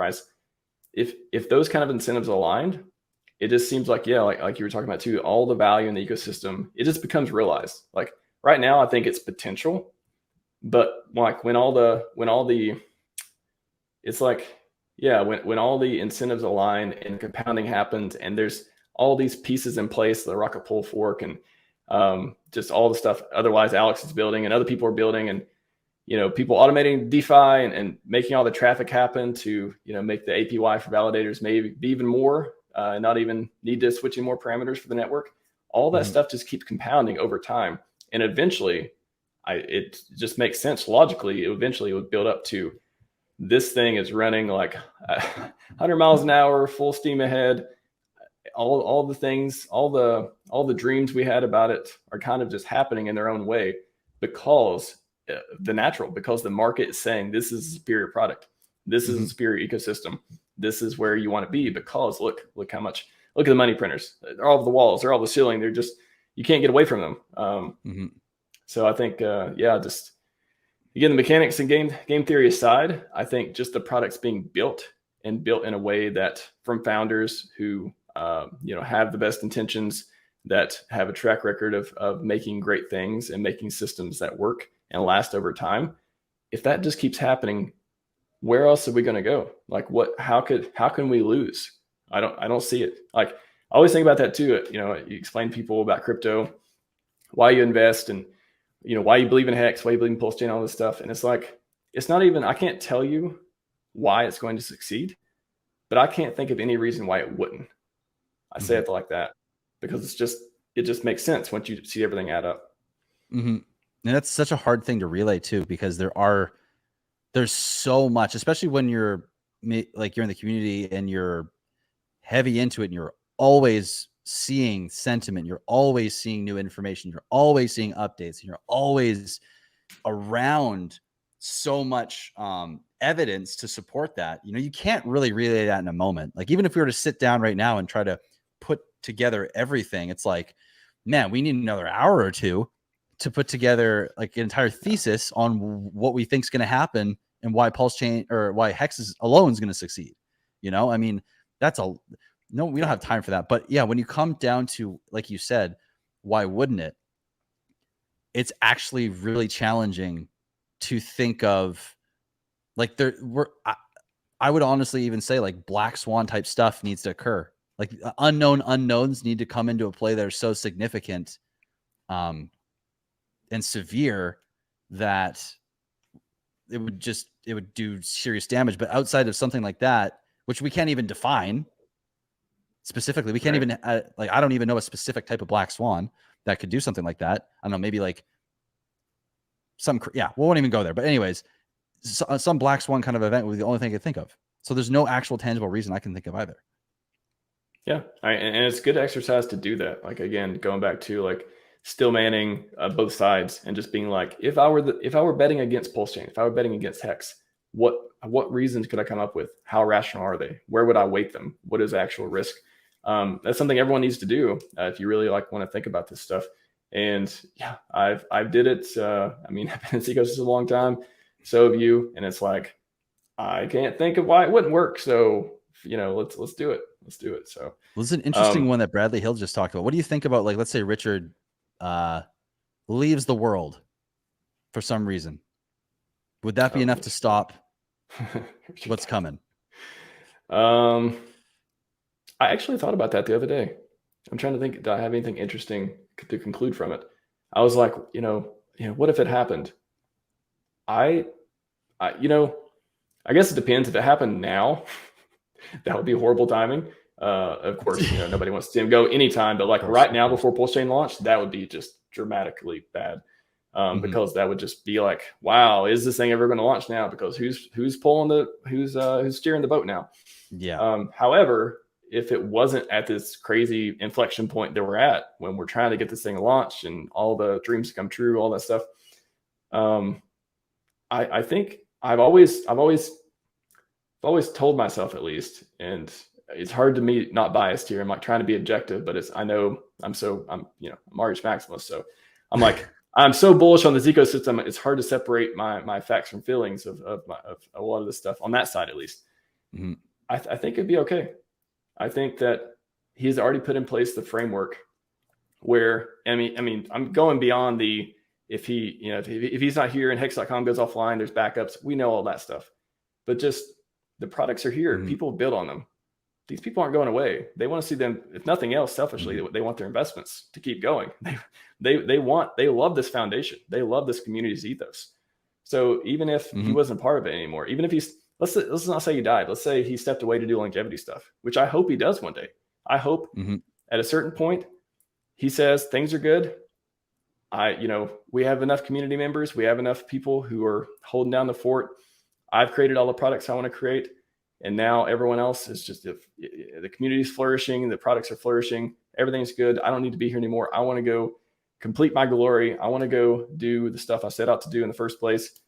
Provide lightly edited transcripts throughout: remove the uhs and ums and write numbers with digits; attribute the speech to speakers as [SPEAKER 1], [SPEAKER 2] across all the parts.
[SPEAKER 1] price. If those kind of incentives aligned, it just seems like, yeah, like you were talking about too, all the value in the ecosystem, it just becomes realized. Like right now, I think it's potential, but like when all the it's like, yeah, when all the incentives align and compounding happens and there's all these pieces in place, the rocket pull fork and just all the stuff otherwise Alex is building and other people are building, and people automating DeFi and making all the traffic happen to make the APY for validators maybe be even more, not even need to switch in more parameters for the network. All that stuff just keeps compounding over time, and eventually it just makes sense logically. It would build up to this thing is running like 100 miles an hour, full steam ahead. All the things, all the dreams we had about it are kind of just happening in their own way because because the market is saying this is a superior product. This is a superior ecosystem. This is where you want to be because look at the money printers. They're all over the walls. They're all the ceiling. They're just, you can't get away from them. So I think, just again, the mechanics and game theory aside, I think just the products being built in a way that from founders who, have the best intentions, that have a track record of making great things and making systems that work and last over time. If that just keeps happening, where else are we going to go? Like how can we lose? I don't see it. Like I always think about that too. You explain to people about crypto, why you invest and, why you believe in Hex, why you believe in PulseChain, all this stuff. And it's like, it's not even, I can't tell you why it's going to succeed, but I can't think of any reason why it wouldn't. I say it like that because it just makes sense once you see everything add up.
[SPEAKER 2] And that's such a hard thing to relay too, because there's so much, especially when you're in the community and you're heavy into it and you're always seeing sentiment, you're always seeing new information, you're always seeing updates, and you're always around so much evidence to support that. You can't really relay that in a moment. Like even if we were to sit down right now and try to put together everything, it's like, man, we need another hour or two to put together like an entire thesis on what we think is going to happen and why PulseChain or why Hex alone is going to succeed. I mean, no, we don't have time for that. But yeah, when you come down to, like you said, why wouldn't it? It's actually really challenging to think of like I would honestly even say like black swan type stuff needs to occur. Like unknown unknowns need to come into a play that are so significant and severe that it would do serious damage. But outside of something like that, which we can't even define specifically, we can't even I don't even know a specific type of black swan that could do something like that. I don't know, maybe like we won't even go there. But anyways, some black swan kind of event was the only thing I could think of. So there's no actual tangible reason I can think of either.
[SPEAKER 1] Yeah, and it's good exercise to do that. Like again, going back to like still manning both sides and just being like, if I were betting against PulseChain, if I were betting against Hex, what reasons could I come up with? How rational are they? Where would I weight them? What is the actual risk? That's something everyone needs to do if you really want to think about this stuff. And yeah, I've did it. I've been in this ecosystem a long time. So have you. And it's like, I can't think of why it wouldn't work. So, let's do it. Let's do it. So
[SPEAKER 2] it's an interesting one that Bradley Hill just talked about. What do you think about, like, let's say Richard leaves the world for some reason? Would that be enough to stop what's coming?
[SPEAKER 1] I actually thought about that the other day. I'm trying to think, do I have anything interesting to conclude from it? I was like, what if it happened? I guess it depends. If it happened now, that would be horrible timing. Of course, nobody wants to see him go anytime, but like right now before PulseChain launch, that would be just dramatically bad. Because that would just be like, wow, is this thing ever going to launch now? Because who's steering the boat now?
[SPEAKER 2] Yeah.
[SPEAKER 1] However, if it wasn't at this crazy inflection point that we're at when we're trying to get this thing launched and all the dreams come true, all that stuff, I think I've always told myself, at least, and it's hard to me not biased here. I'm like trying to be objective, but I'm RHMaximalist, so I'm like. I'm so bullish on this ecosystem. It's hard to separate my facts from feelings of a lot of this stuff on that side, at least.
[SPEAKER 2] Mm-hmm.
[SPEAKER 1] I think it'd be okay. I think that he's already put in place the framework where, I mean, I'm going beyond the, if he, you know, if he's not here and hex.com goes offline, there's backups. We know all that stuff, but just the products are here.
[SPEAKER 2] Mm-hmm.
[SPEAKER 1] People build on them. These people aren't going away. They want to see them, if nothing else, selfishly, mm-hmm. they want their investments to keep going. They love this foundation. They love this community's ethos. So even if mm-hmm. he wasn't part of it anymore, even if he's, let's not say he died. Let's say he stepped away to do longevity stuff, which I hope he does one day. I hope mm-hmm. at a certain point, he says things are good. We have enough community members. We have enough people who are holding down the fort. I've created all the products I want to create. And now everyone else is just, if the community is flourishing, the products are flourishing, everything's good. I don't need to be here anymore. I want to go complete my glory. I want to go do the stuff I set out to do in the first place,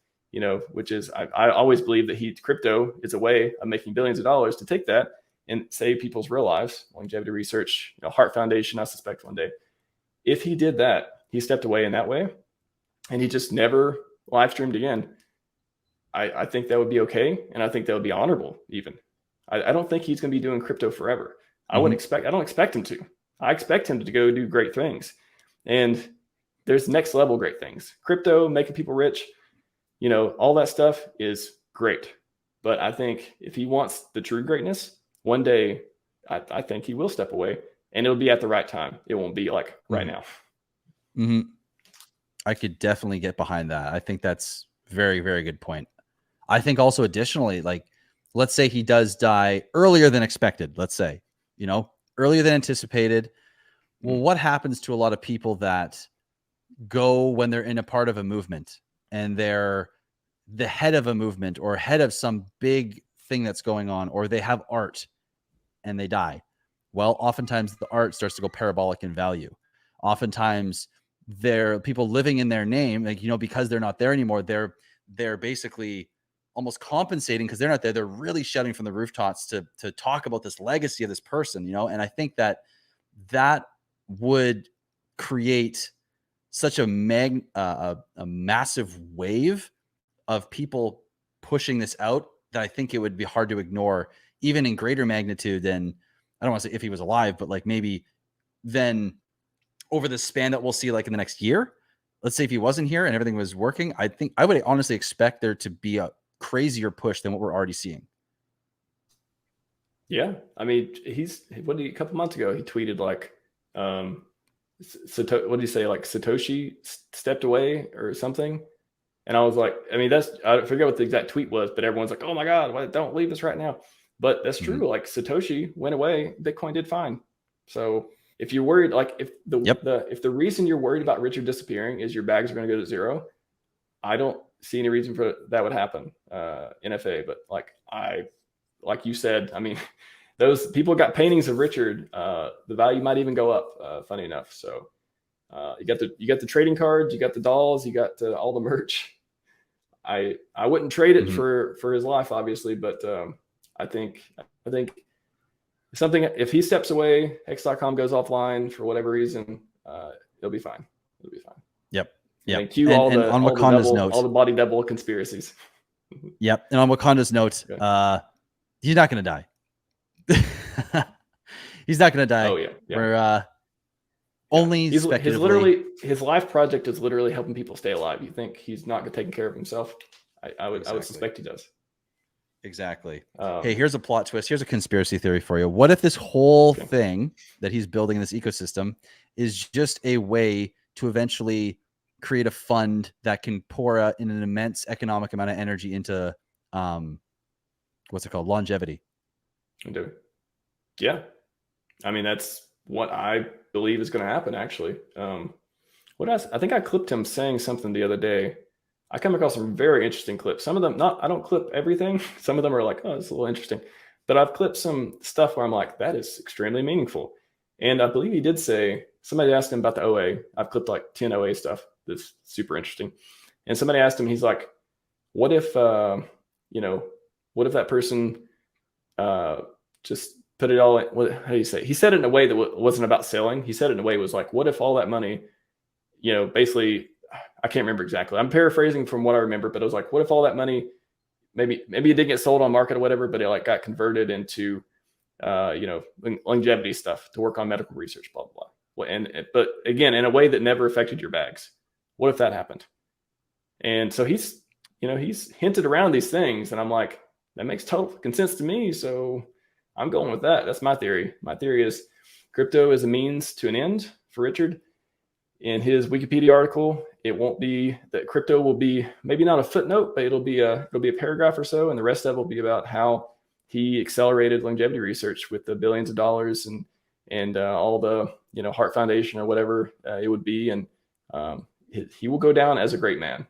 [SPEAKER 1] which is, I always believe that crypto is a way of making billions of dollars to take that and save people's real lives. Longevity research, Heart Foundation, I suspect one day. If he did that, he stepped away in that way and he just never live streamed again, I think that would be okay. And I think that would be honorable even. I don't think he's going to be doing crypto forever. Mm-hmm. I don't expect him to. I expect him to go do great things. And there's next level great things. Crypto, making people rich, all that stuff is great. But I think if he wants the true greatness, one day I think he will step away and it'll be at the right time. It won't be like right now.
[SPEAKER 2] Mm-hmm. I could definitely get behind that. I think that's very, very good point. I think also additionally, like, let's say he does die earlier than expected. Let's say, earlier than anticipated. Well, what happens to a lot of people that go when they're in a part of a movement and they're the head of a movement or head of some big thing that's going on, or they have art and they die? Well, oftentimes the art starts to go parabolic in value. Oftentimes they're people living in their name, like, because they're not there anymore. They're basically almost compensating because they're not there. They're really shouting from the rooftops to talk about this legacy of this person, and I think that would create such a massive wave of people pushing this out that I think it would be hard to ignore, even in greater magnitude than, I don't want to say if he was alive, but like maybe then over the span that we'll see, like in the next year. Let's say if he wasn't here and everything was working, I think I would honestly expect there to be a crazier push than what we're already seeing.
[SPEAKER 1] Yeah. I mean, a couple months ago, he tweeted like, what did he say? Like Satoshi stepped away or something. And I was like, I mean, I forget what the exact tweet was, but everyone's like, oh my God, don't leave us right now. But that's true. Mm-hmm. Like Satoshi went away, Bitcoin did fine. So if you're worried, like if the reason you're worried about Richard disappearing is your bags are going to go to zero, I don't see any reason for that would happen, NFA. But like you said, I mean, those people got paintings of Richard. The value might even go up. Funny enough. So you got the trading cards, you got the dolls, you got all the merch. I wouldn't trade it mm-hmm. for his life, obviously, but I think something, if he steps away, hex.com goes offline for whatever reason, it'll be fine. It'll be fine.
[SPEAKER 2] Yep. Yeah.
[SPEAKER 1] On Wakanda's note, all the body double conspiracies.
[SPEAKER 2] Yep. And on Wakanda's note, okay. He's not going to die. He's not going to die.
[SPEAKER 1] Oh yeah.
[SPEAKER 2] We're only
[SPEAKER 1] his life project is literally helping people stay alive. You think he's not taking care of himself? I would suspect he does.
[SPEAKER 2] Exactly. Hey, here's a plot twist. Here's a conspiracy theory for you. What if this whole thing that he's building in this ecosystem is just a way to eventually create a fund that can pour in an immense economic amount of energy into what's it called? Longevity.
[SPEAKER 1] Yeah. I mean, that's what I believe is going to happen, actually. What else? I think I clipped him saying something the other day. I come across some very interesting clips. Some of them, I don't clip everything. Some of them are like, oh, it's a little interesting. But I've clipped some stuff where I'm like, that is extremely meaningful. And I believe he did say, somebody asked him about the OA. I've clipped like 10 OA stuff that's super interesting. And somebody asked him, he's like, what if that person just put it all in, how do you say? He said it in a way that wasn't about selling. He said it in a way was like, what if all that money, basically, I can't remember exactly. I'm paraphrasing from what I remember, but it was like, what if all that money maybe it didn't get sold on market or whatever, but it like got converted into, longevity stuff to work on medical research, blah, blah, blah. But again, in a way that never affected your bags. What if that happened? And so he's hinted around these things, and I'm like, that makes total sense to me. So I'm going with that. That's my theory. My theory is crypto is a means to an end for Richard. In his Wikipedia article, it won't be that crypto will be maybe not a footnote, but it'll be a paragraph or so, and the rest of it will be about how he accelerated longevity research with the billions of dollars and all the Heart Foundation or whatever it would be, and he will go down as a great man.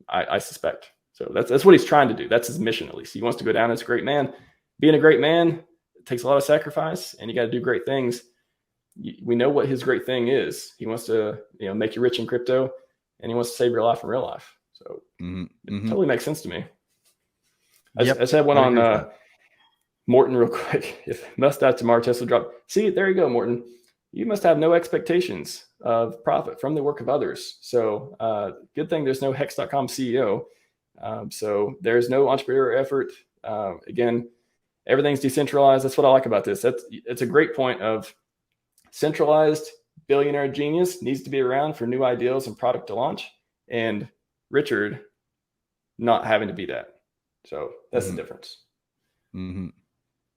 [SPEAKER 1] I suspect. So that's what he's trying to do. That's his mission, at least. He wants to go down as a great man. Being a great man takes a lot of sacrifice, and you got to do great things. We know what his great thing is. He wants to, make you rich in crypto, and he wants to save your life in real life. So it totally makes sense to me. I just had one on Morton real quick. If must have tomorrow Tesla drop. See, there you go, Morton. You must have no expectations of profit from the work of others. So good thing there's no Hex.com CEO. So there's no entrepreneur effort. Again, everything's decentralized. That's what I like about this. It's a great point of centralized billionaire genius needs to be around for new ideas and product to launch, and Richard not having to be that. So that's the difference.